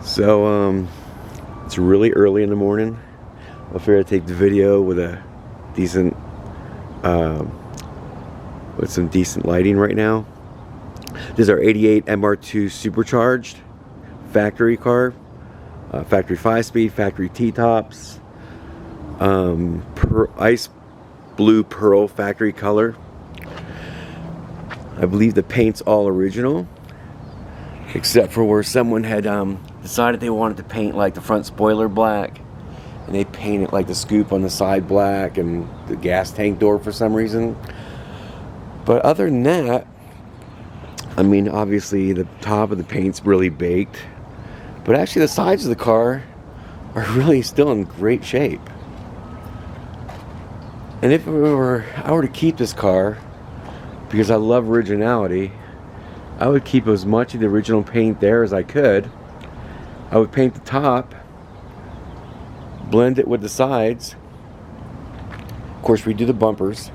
So it's really early in the morning. I figured I'd take the video with a decent, with some decent lighting right now. This is our '88 MR-2 Supercharged factory car, factory 5-speed, factory T-tops, ice blue pearl factory color. I believe the paint's all original, except for where someone had decided they wanted to paint like the front spoiler black, and they painted like the scoop on the side black and the gas tank door for some reason. But other than that, I mean, obviously the top of the paint's really baked, but actually the sides of the car are really still in great shape. And if I were to keep this car, because I love originality, I would keep as much of the original paint there as I could. I would paint the top, blend it with the sides, of course redo the bumpers,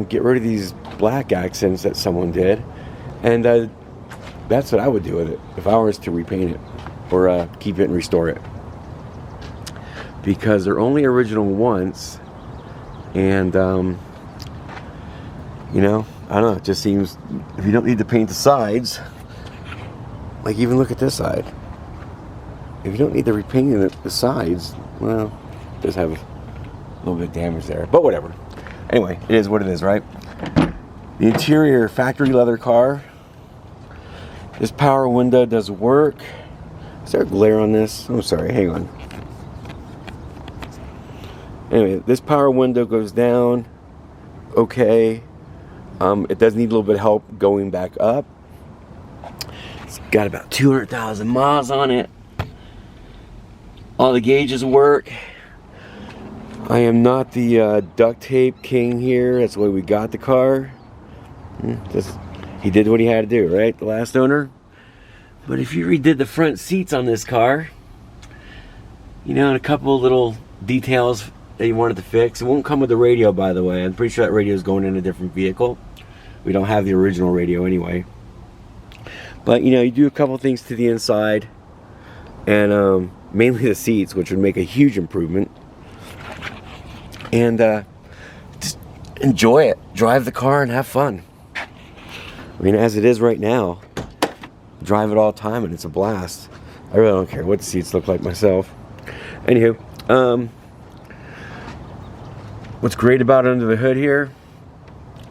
get rid of these black accents that someone did, and that's what I would do with it if I was to repaint it or keep it and restore it, because they're only original once. And you know, I don't know, it just seems if you don't need to paint the sides, like even look at this side, if you don't need to repaint the sides, well, it does have a little bit of damage there, but whatever. Anyway, it is what it is, right? The interior, factory leather car. This power window does work. Is there a glare on this? I'm sorry, hang on. Anyway, this power window goes down okay. It does need a little bit of help going back up. It's got about 200,000 miles on it. All the gauges work. I am not the duct tape king here. That's the way we got the car. He did what he had to do, right? The last owner. But if you redid the front seats on this car, you know, and a couple of little details that you wanted to fix. It won't come with the radio, by the way. I'm pretty sure that radio is going in a different vehicle. We don't have the original radio anyway. But, you know, you do a couple things to the inside, and mainly the seats, which would make a huge improvement. And just enjoy it. Drive the car and have fun. I mean, as it is right now, drive it all the time and it's a blast. I really don't care what the seats look like myself. Anywho, what's great about under the hood here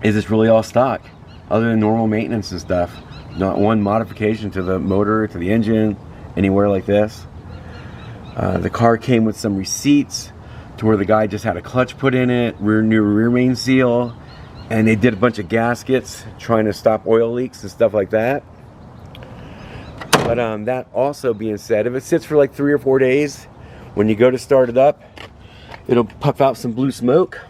is it's really all stock, other than normal maintenance and stuff. Not one modification to the motor, to the engine, anywhere like this. The car came with some receipts to where the guy just had a clutch put in it, new rear main seal, and they did a bunch of gaskets trying to stop oil leaks and stuff like that. But that also being said, if it sits for like 3 or 4 days, when you go to start it up, it'll puff out some blue smoke.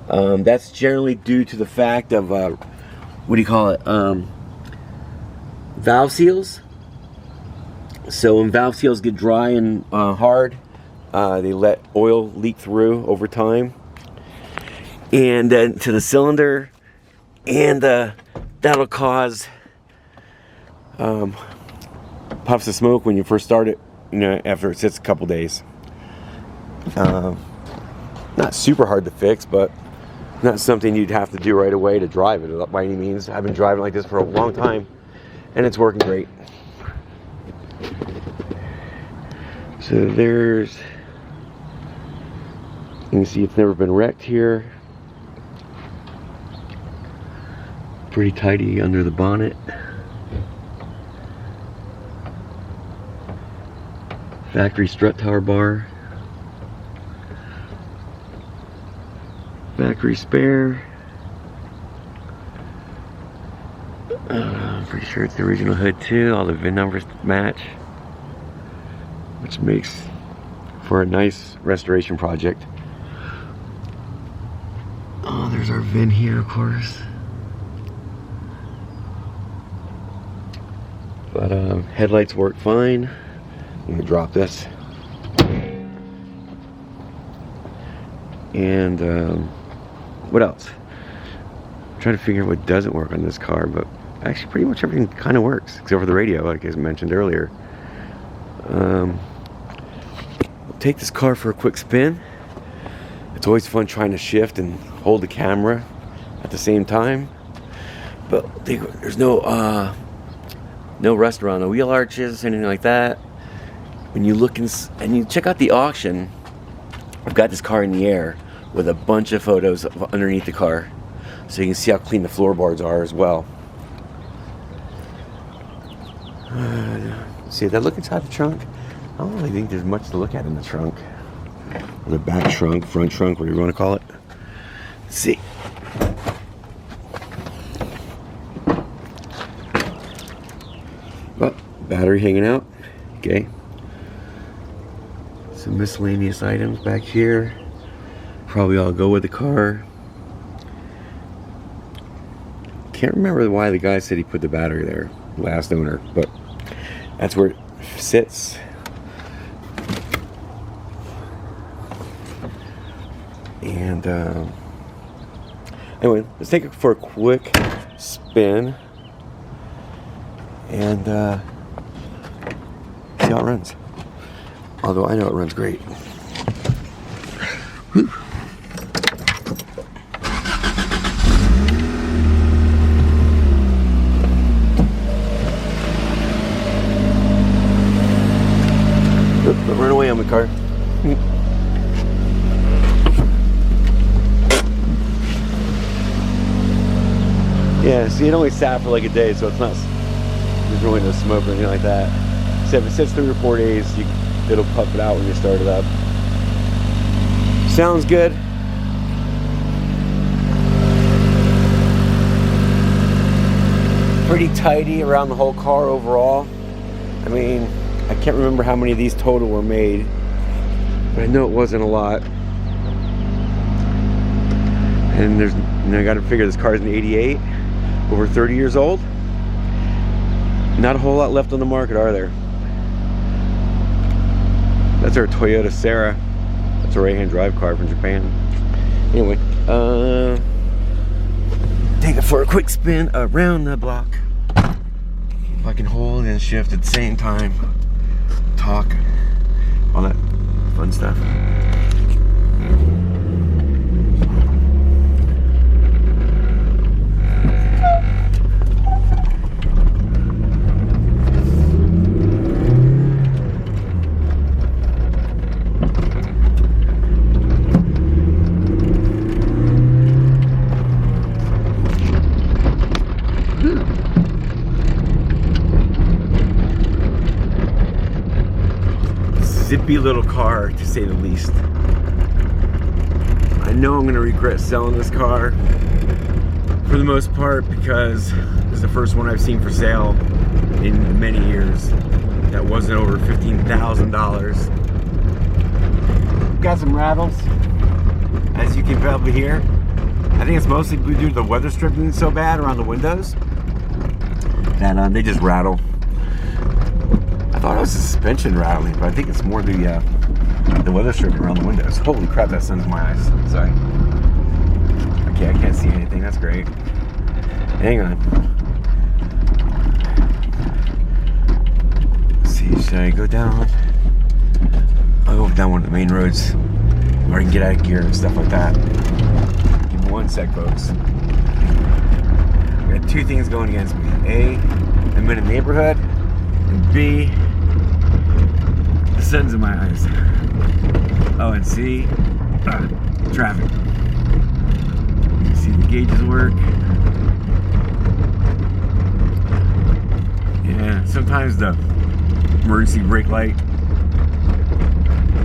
That's generally due to the fact of what do you call it, valve seals. So when valve seals get dry and hard, they let oil leak through over time, and then to the cylinder, and that'll cause puffs of smoke when you first start it, you know, after it sits a couple days. Not super hard to fix, but not something you'd have to do right away to drive it by any means. I've been driving like this for a long time, and it's working great. So there's, you can see it's never been wrecked here. Pretty tidy under the bonnet. Factory strut tower bar. Factory spare. I'm pretty sure it's the original hood too. All the VIN numbers match, which makes for a nice restoration project. Oh, there's our VIN here, of course. But headlights work fine. I'm gonna drop this. And what else? I'm trying to figure out what doesn't work on this car, but actually pretty much everything kind of works, except for the radio, like I mentioned earlier. We'll take this car for a quick spin. It's always fun trying to shift and hold the camera at the same time. But there's no rust around the wheel arches, anything like that. When you look and you check out the auction, I've got this car in the air with a bunch of photos of underneath the car, so you can see how clean the floorboards are as well. See, that look inside the trunk. I don't really think there's much to look at in the trunk, or the back trunk, front trunk, whatever you want to call it. Let's see. Oh, battery hanging out. Okay. Some miscellaneous items back here. Probably all go with the car. Can't remember why the guy said he put the battery there, last owner, but that's where it sits. And anyway, let's take it for a quick spin and see how it runs. Although I know it runs great. Whew. Don't run away on my car. Yeah, see, it only sat for like a day, so it's not, there's really no smoke or anything like that. Except if it sits 3 or 4 days, it'll puff it out when you start it up. Sounds good. Pretty tidy around the whole car overall. I mean, I can't remember how many of these total were made, but I know it wasn't a lot. And there's, I got to figure this car's an '88, over 30 years old. Not a whole lot left on the market, are there? That's our Toyota Serra. That's a right-hand drive car from Japan. Anyway, take it for a quick spin around the block. If I can hold and shift at the same time, talk, all that fun stuff. Zippy little car, to say the least. I know I'm going to regret selling this car for the most part, because this is the first one I've seen for sale in many years that wasn't over $15,000. Got some rattles, as you can probably hear. I think it's mostly due to the weather stripping so bad around the windows that they just rattle. I thought it was the suspension rattling, but I think it's more the weather stripping around the windows. Holy crap, that sun's in my eyes. Sorry. Okay, I can't see anything. That's great. Hang on. Let's see, should I go down? I'll go down one of the main roads where I can get out of gear and stuff like that. Give me one sec, folks. I got 2 things going against me. A, I'm in a neighborhood, and B, the sun's in my eyes. Oh, and C, traffic. You can see the gauges work. Yeah, sometimes the emergency brake light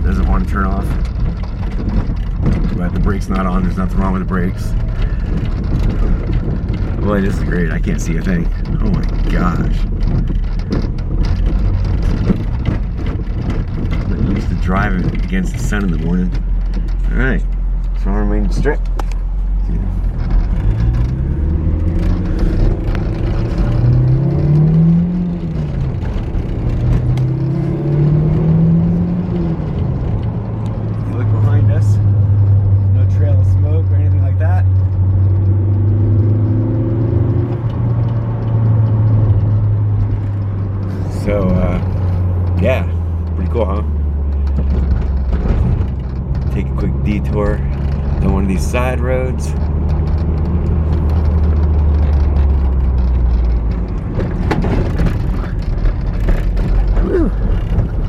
doesn't want to turn off, but the brake's not on. There's nothing wrong with the brakes. Boy, this is great. I can't see a thing. Oh my gosh. I'm used to driving against the sun in the morning. Alright, so I'll remain straight. You look behind us. No trail of smoke or anything like that. detour on one of these side roads. Woo.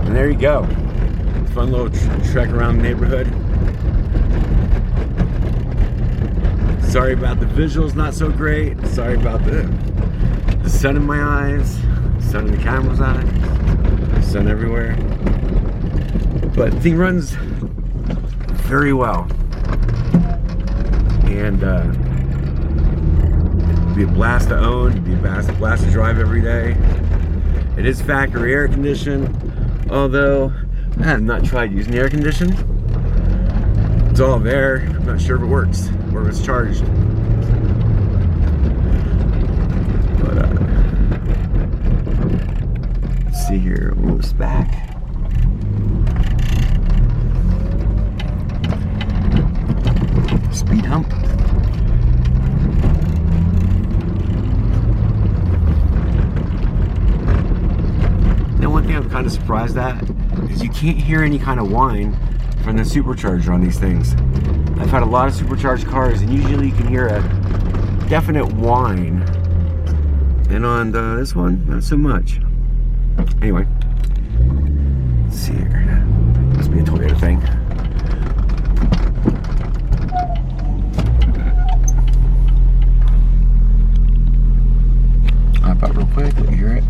And there you go. Fun little trek around the neighborhood. Sorry about the visuals, not so great. Sorry about the sun in my eyes, sun in the camera's eyes, sun everywhere. But the thing runs very well. And it'd be a blast to own, it'd be a blast to drive every day. It is factory air conditioned, although I have not tried using the air conditioning. It's all there. I'm not sure if it works or if it's charged. But let's see here. Whoops, back. Speed hump. Now, one thing I'm kind of surprised at is you can't hear any kind of whine from the supercharger on these things. I've had a lot of supercharged cars, and usually you can hear a definite whine, and on this one, not so much. Anyway, let's see here. Must be a Toyota thing. Hop out real quick. Let me hear it.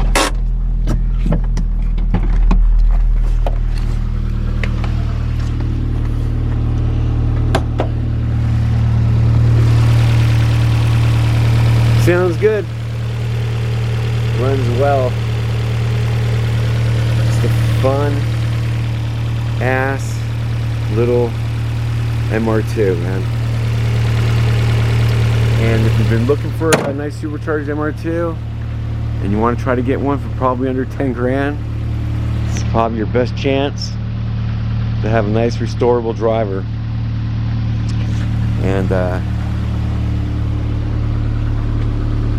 Sounds good. Runs well. Just a fun ass little MR-2, man. And if you've been looking for a nice supercharged MR-2 and you want to try to get one for probably under 10 grand, it's probably your best chance to have a nice restorable driver. And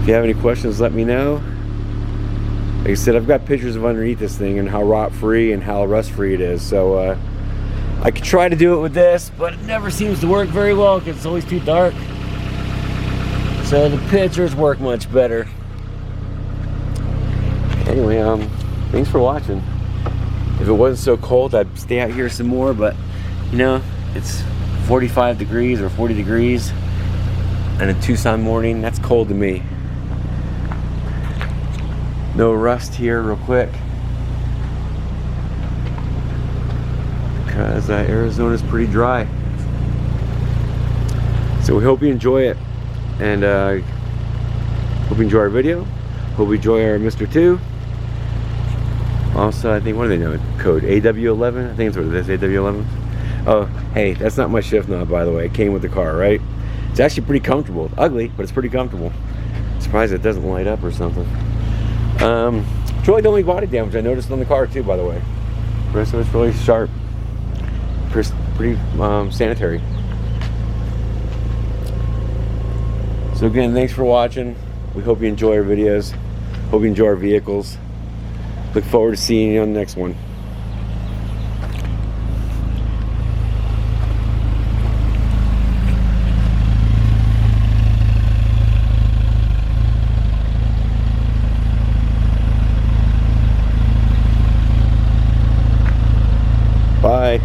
if you have any questions, let me know. Like I said, I've got pictures of underneath this thing and how rot free and how rust free it is. So I could try to do it with this, but it never seems to work very well because it's always too dark. So the pictures work much better. Anyway, thanks for watching. If it wasn't so cold, I'd stay out here some more, but you know, it's 45 degrees or 40 degrees in a Tucson morning. That's cold to me. No rust here real quick because Arizona's pretty dry. So we hope you enjoy it, and hope you enjoy our video. Hope you enjoy our Mr. 2. Also, I think, what do they know? Code AW11? I think that's what it is, AW11. Oh, hey, that's not my shift knob, by the way. It came with the car, right? It's actually pretty comfortable. It's ugly, but it's pretty comfortable. Surprised it doesn't light up or something. It's really the only body damage I noticed on the car too, by the way. The rest of it's really sharp. Pretty sanitary. So again, thanks for watching. We hope you enjoy our videos. Hope you enjoy our vehicles. Look forward to seeing you on the next one. Bye.